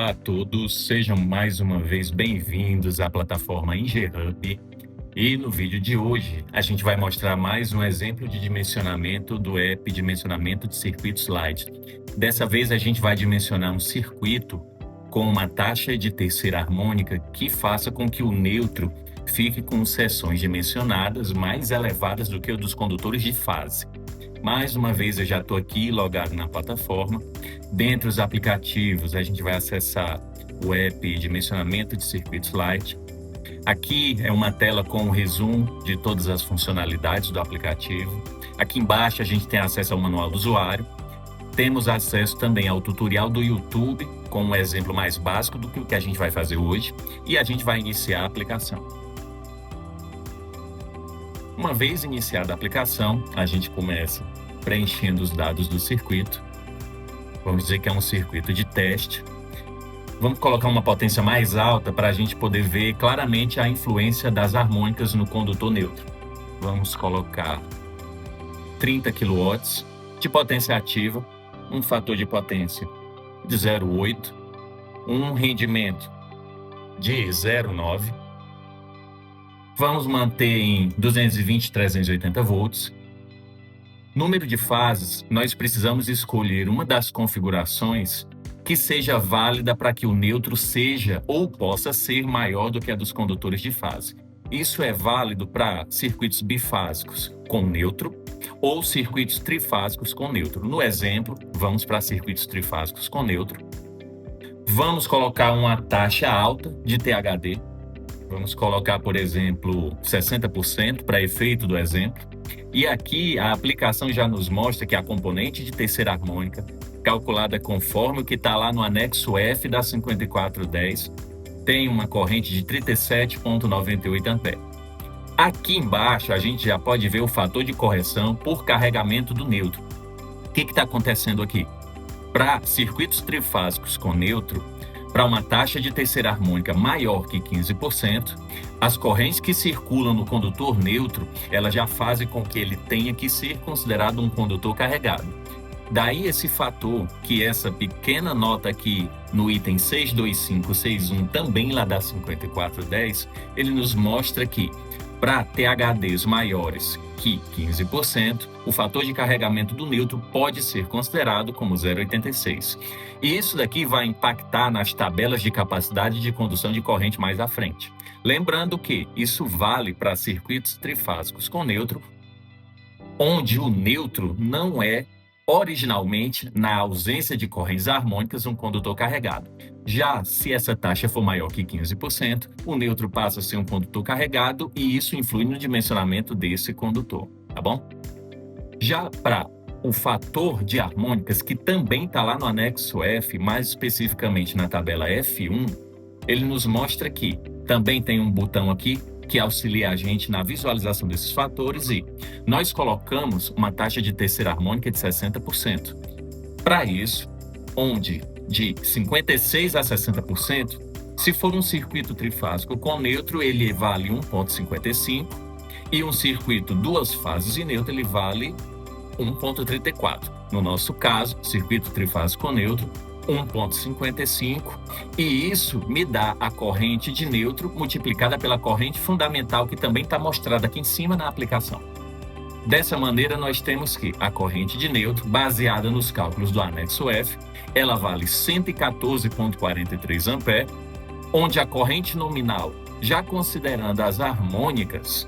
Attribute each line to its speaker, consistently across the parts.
Speaker 1: Olá a todos, sejam mais uma vez bem-vindos à plataforma EngerHub. E no vídeo de hoje, a gente vai mostrar mais um exemplo de dimensionamento do app Dimensionamento de Circuitos Lite. Dessa vez, a gente vai dimensionar um circuito com uma taxa de terceira harmônica que faça com que o neutro fique com seções dimensionadas mais elevadas do que o dos condutores de fase. Mais uma vez, eu já estou aqui logado na plataforma. Dentre os aplicativos, a gente vai acessar o app Dimensionamento de Circuitos Lite. Aqui é uma tela com um resumo de todas as funcionalidades do aplicativo. Aqui embaixo a gente tem acesso ao manual do usuário. Temos acesso também ao tutorial do YouTube, com um exemplo mais básico do que o que a gente vai fazer hoje. E a gente vai iniciar a aplicação. Uma vez iniciada a aplicação, a gente começa preenchendo os dados do circuito. Vamos dizer que é um circuito de teste. Vamos colocar uma potência mais alta para a gente poder ver claramente a influência das harmônicas no condutor neutro. Vamos colocar 30 kW de potência ativa, um fator de potência de 0,8, um rendimento de 0,9. Vamos manter em 220, 380 volts. Número de fases, nós precisamos escolher uma das configurações que seja válida para que o neutro seja ou possa ser maior do que a dos condutores de fase. Isso é válido para circuitos bifásicos com neutro ou circuitos trifásicos com neutro. No exemplo, vamos para circuitos trifásicos com neutro. Vamos colocar uma taxa alta de THD. Vamos colocar, por exemplo, 60% para efeito do exemplo. E aqui a aplicação já nos mostra que a componente de terceira harmônica, calculada conforme o que está lá no anexo F da 5410, tem uma corrente de 37,98 A. Aqui embaixo a gente já pode ver o fator de correção por carregamento do neutro. O que está acontecendo aqui? Para circuitos trifásicos com neutro, para uma taxa de terceira harmônica maior que 15%, as correntes que circulam no condutor neutro, elas já fazem com que ele tenha que ser considerado um condutor carregado. Daí esse fator, que essa pequena nota aqui no item 62561, também lá da 5410, ele nos mostra que para THDs maiores que 15%, o fator de carregamento do neutro pode ser considerado como 0,86. E isso daqui vai impactar nas tabelas de capacidade de condução de corrente mais à frente. Lembrando que isso vale para circuitos trifásicos com neutro, onde o neutro não é originalmente, na ausência de correntes harmônicas, um condutor carregado. Já se essa taxa for maior que 15%, o neutro passa a ser um condutor carregado e isso influi no dimensionamento desse condutor, tá bom? Já para o fator de harmônicas, que também está lá no anexo F, mais especificamente na tabela F1, ele nos mostra que também tem um botão aqui que auxilia a gente na visualização desses fatores e nós colocamos uma taxa de terceira harmônica de 60%. Para isso, onde de 56% a 60%, se for um circuito trifásico com neutro, ele vale 1,55 e um circuito duas fases e neutro, ele vale 1,34. No nosso caso, circuito trifásico com neutro, 1,55, e isso me dá a corrente de neutro multiplicada pela corrente fundamental, que também está mostrada aqui em cima na aplicação. Dessa maneira, nós temos que a corrente de neutro, baseada nos cálculos do anexo F, ela vale 114,43 A, onde a corrente nominal, já considerando as harmônicas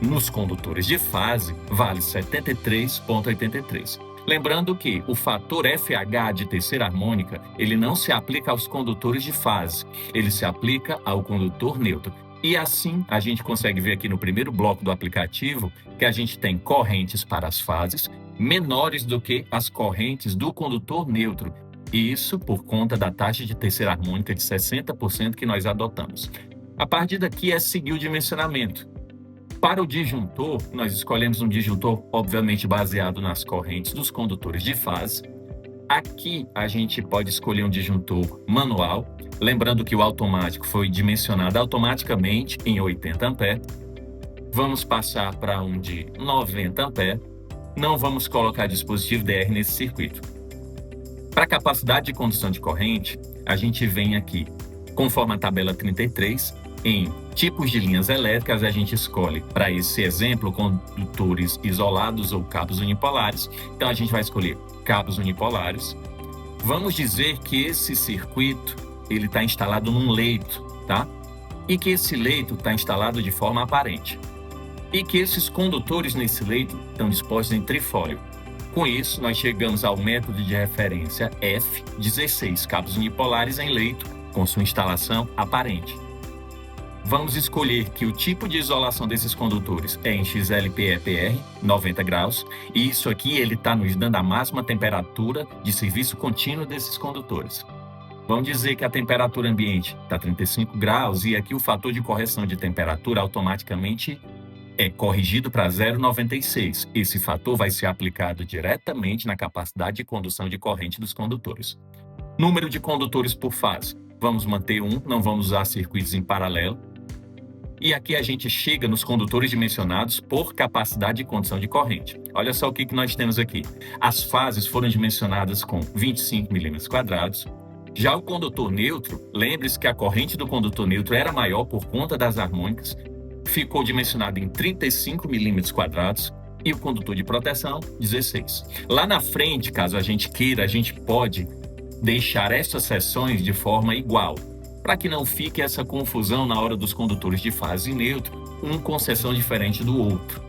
Speaker 1: nos condutores de fase, vale 73,83. Lembrando que o fator FH de terceira harmônica, ele não se aplica aos condutores de fase, ele se aplica ao condutor neutro. E assim, a gente consegue ver aqui no primeiro bloco do aplicativo que a gente tem correntes para as fases menores do que as correntes do condutor neutro. E isso por conta da taxa de terceira harmônica de 60% que nós adotamos. A partir daqui é seguir o dimensionamento. Para o disjuntor, nós escolhemos um disjuntor, obviamente, baseado nas correntes dos condutores de fase. Aqui, a gente pode escolher um disjuntor manual, lembrando que o automático foi dimensionado automaticamente em 80 A. Vamos passar para um de 90 A. Não vamos colocar dispositivo DR nesse circuito. Para a capacidade de condução de corrente, a gente vem aqui, conforme a tabela 33, em tipos de linhas elétricas, a gente escolhe, para esse exemplo, condutores isolados ou cabos unipolares. Então, a gente vai escolher cabos unipolares. Vamos dizer que esse circuito ele está instalado num leito, tá? E que esse leito está instalado de forma aparente. E que esses condutores nesse leito estão dispostos em trifólio. Com isso, nós chegamos ao método de referência F, 16 cabos unipolares em leito, com sua instalação aparente. Vamos escolher que o tipo de isolação desses condutores é em XLPE-PR, 90 graus, e isso aqui ele está nos dando a máxima temperatura de serviço contínuo desses condutores. Vamos dizer que a temperatura ambiente está 35 graus e aqui o fator de correção de temperatura automaticamente é corrigido para 0,96. Esse fator vai ser aplicado diretamente na capacidade de condução de corrente dos condutores. Número de condutores por fase. Vamos manter um, não vamos usar circuitos em paralelo. E aqui a gente chega nos condutores dimensionados por capacidade de condução de corrente. Olha só o que nós temos aqui. As fases foram dimensionadas com 25 milímetros quadrados. Já o condutor neutro, lembre-se que a corrente do condutor neutro era maior por conta das harmônicas, ficou dimensionado em 35 milímetros quadrados e o condutor de proteção, 16. Lá na frente, caso a gente queira, a gente pode deixar essas seções de forma igual, para que não fique essa confusão na hora dos condutores de fase neutro, um com seção diferente do outro.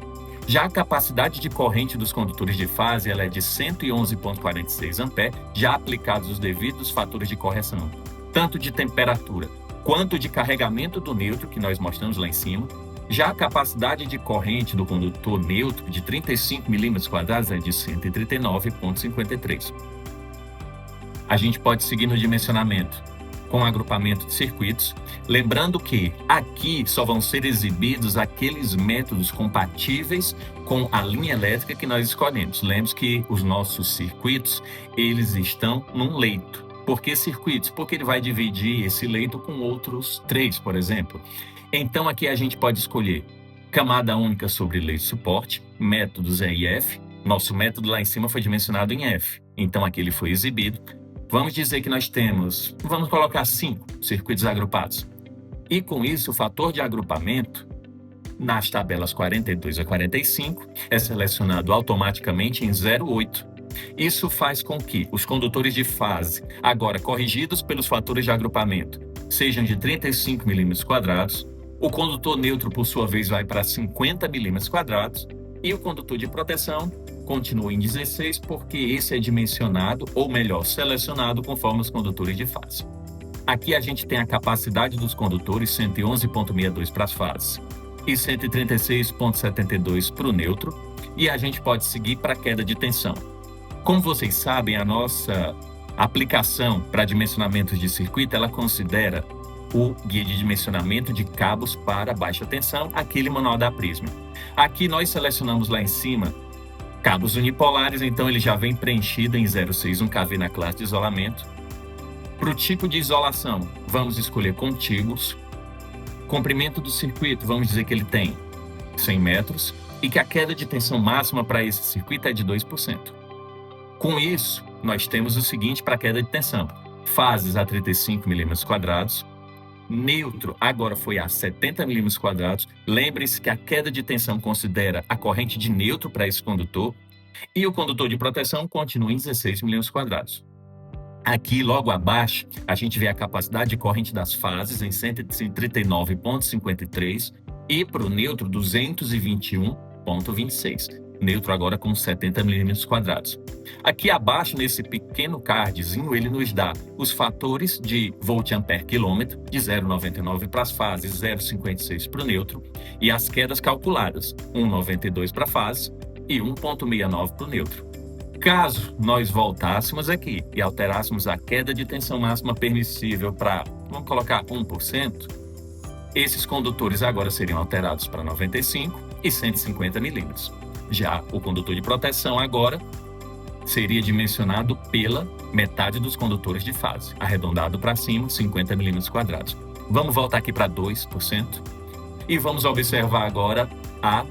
Speaker 1: Já a capacidade de corrente dos condutores de fase ela é de 111,46 A, já aplicados os devidos fatores de correção, tanto de temperatura quanto de carregamento do neutro, que nós mostramos lá em cima. Já a capacidade de corrente do condutor neutro de 35 milímetros quadrados é de 139,53. A gente pode seguir no dimensionamento com agrupamento de circuitos, lembrando que aqui só vão ser exibidos aqueles métodos compatíveis com a linha elétrica que nós escolhemos. Lembre-se que os nossos circuitos, eles estão num leito. Por que circuitos? Porque ele vai dividir esse leito com outros 3, por exemplo. Então, aqui a gente pode escolher camada única sobre leito de suporte, métodos E e F. Nosso método lá em cima foi dimensionado em F, então aqui ele foi exibido. Vamos dizer que nós temos, vamos colocar 5 circuitos agrupados. E com isso, o fator de agrupamento, nas tabelas 42 a 45, é selecionado automaticamente em 0,8. Isso faz com que os condutores de fase, agora corrigidos pelos fatores de agrupamento, sejam de 35 milímetros quadrados, o condutor neutro, por sua vez, vai para 50 milímetros quadrados e o condutor de proteção continua em 16 porque esse é dimensionado, ou melhor, selecionado conforme os condutores de fase. Aqui a gente tem a capacidade dos condutores 111,62 para as fases e 136,72 para o neutro, e a gente pode seguir para a queda de tensão. Como vocês sabem, a nossa aplicação para dimensionamentos de circuito, ela considera o guia de dimensionamento de cabos para baixa tensão, aquele manual da Prisma. Aqui nós selecionamos lá em cima cabos unipolares, então ele já vem preenchido em 0,61 kV na classe de isolamento. Para o tipo de isolação, vamos escolher contíguos. Comprimento do circuito, vamos dizer que ele tem 100 metros e que a queda de tensão máxima para esse circuito é de 2%. Com isso, nós temos o seguinte para a queda de tensão: fases a 35 milímetros quadrados, neutro agora foi a 70 milímetros quadrados. Lembre-se que a queda de tensão considera a corrente de neutro para esse condutor e o condutor de proteção continua em 16 milímetros quadrados. Aqui, logo abaixo, a gente vê a capacidade de corrente das fases em 139,53 e para o neutro 221,26. Neutro agora com 70 milímetros quadrados. Aqui abaixo, nesse pequeno cardzinho, ele nos dá os fatores de volt-ampere-quilômetro, de 0,99 para as fases, 0,56 para o neutro, e as quedas calculadas, 1,92 para a fase e 1,69 para o neutro. Caso nós voltássemos aqui e alterássemos a queda de tensão máxima permissível para, vamos colocar 1%, esses condutores agora seriam alterados para 95 e 150 milímetros. Já o condutor de proteção agora seria dimensionado pela metade dos condutores de fase, arredondado para cima, 50 milímetros quadrados. Vamos voltar aqui para 2% e vamos observar agora a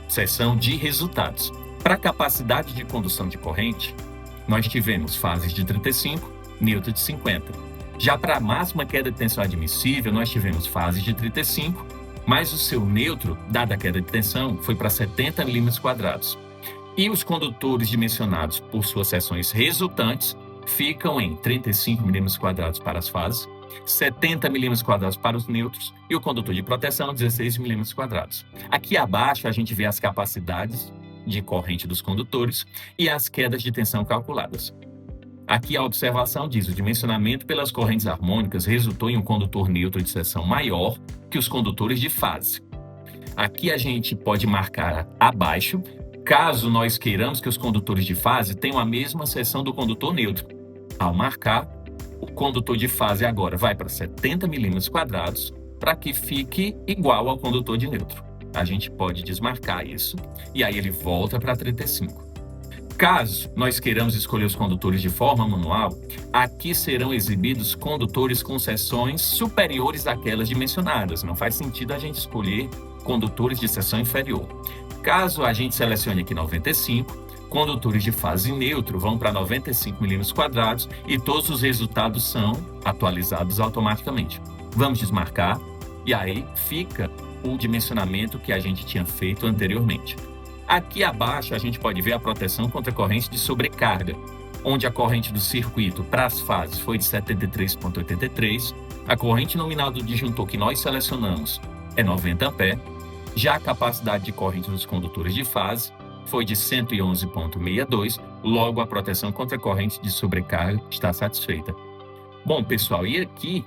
Speaker 1: seção de resultados. Para a capacidade de condução de corrente, nós tivemos fases de 35, neutro de 50. Já para a máxima queda de tensão admissível, nós tivemos fases de 35, mas o seu neutro, dada a queda de tensão, foi para 70 milímetros quadrados. E os condutores dimensionados por suas seções resultantes ficam em 35 milímetros quadrados para as fases, 70 milímetros quadrados para os neutros e o condutor de proteção, 16 milímetros quadrados. Aqui abaixo a gente vê as capacidades de corrente dos condutores e as quedas de tensão calculadas. Aqui a observação diz: o dimensionamento pelas correntes harmônicas resultou em um condutor neutro de seção maior que os condutores de fase. Aqui a gente pode marcar abaixo, caso nós queiramos que os condutores de fase tenham a mesma seção do condutor neutro. Ao marcar, o condutor de fase agora vai para 70 milímetros quadrados para que fique igual ao condutor de neutro. A gente pode desmarcar isso e aí ele volta para 35. Caso nós queiramos escolher os condutores de forma manual, aqui serão exibidos condutores com seções superiores àquelas dimensionadas. Não faz sentido a gente escolher condutores de seção inferior. Caso a gente selecione aqui 95, condutores de fase neutro vão para 95 milímetros quadrados e todos os resultados são atualizados automaticamente. Vamos desmarcar e aí fica o dimensionamento que a gente tinha feito anteriormente. Aqui abaixo a gente pode ver a proteção contra corrente de sobrecarga, onde a corrente do circuito para as fases foi de 73,83, a corrente nominal do disjuntor que nós selecionamos é 90 A, já a capacidade de corrente dos condutores de fase foi de 111,62, logo a proteção contra corrente de sobrecarga está satisfeita. Bom, pessoal, e aqui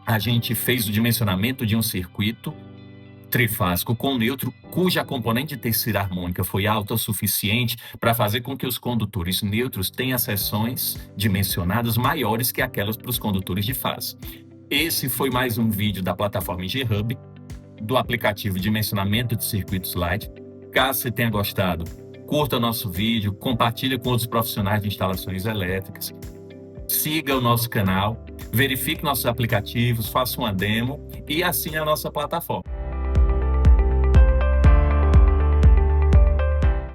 Speaker 1: a gente fez o dimensionamento de um circuito trifásico com neutro, cuja componente de terceira harmônica foi alta o suficiente para fazer com que os condutores neutros tenham seções dimensionadas maiores que aquelas para os condutores de fase. Esse foi mais um vídeo da plataforma ENGIE-Hub, do aplicativo Dimensionamento de Circuito Slide. Caso você tenha gostado, curta o nosso vídeo, compartilhe com outros profissionais de instalações elétricas, siga o nosso canal, verifique nossos aplicativos, faça uma demo e assine a nossa plataforma.